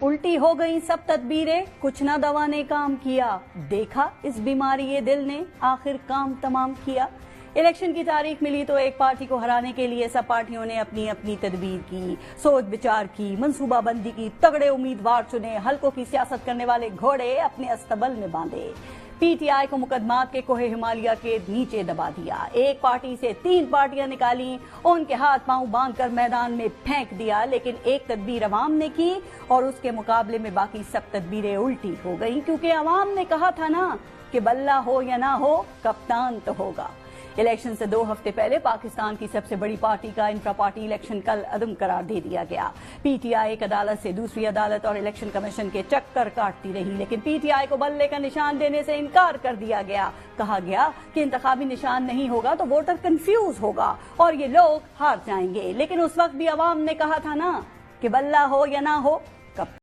الٹی ہو گئی سب تدبیریں، کچھ نہ دوا نے کام کیا، دیکھا اس بیماری یہ دل نے آخر کام تمام کیا۔ الیکشن کی تاریخ ملی تو ایک پارٹی کو ہرانے کے لیے سب پارٹیوں نے اپنی اپنی تدبیر کی، سوچ بچار کی، منصوبہ بندی کی، تگڑے امیدوار چنے، حلقوں کی سیاست کرنے والے گھوڑے اپنے استبل میں باندھے۔ پی ٹی آئی کو مقدمات کے کوہ ہمالیہ کے نیچے دبا دیا، ایک پارٹی سے 3 پارٹیاں نکالیں، ان کے ہاتھ پاؤں باندھ کر میدان میں پھینک دیا، لیکن ایک تدبیر عوام نے کی اور اس کے مقابلے میں باقی سب تدبیریں الٹی ہو گئیں، کیونکہ عوام نے کہا تھا نا کہ بلہ ہو یا نہ ہو کپتان تو ہوگا۔ الیکشن سے 2 ہفتے پہلے پاکستان کی سب سے بڑی پارٹی کا انفرا پارٹی الیکشن کل عدم قرار دے دیا گیا۔ پی ٹی آئی ایک عدالت سے دوسری عدالت اور الیکشن کمیشن کے چکر کاٹتی رہی، لیکن پی ٹی آئی کو بلے کا نشان دینے سے انکار کر دیا گیا۔ کہا گیا کہ انتخابی نشان نہیں ہوگا تو ووٹر کنفیوز ہوگا اور یہ لوگ ہار جائیں گے، لیکن اس وقت بھی عوام نے کہا تھا نا کہ بلہ ہو یا نہ ہو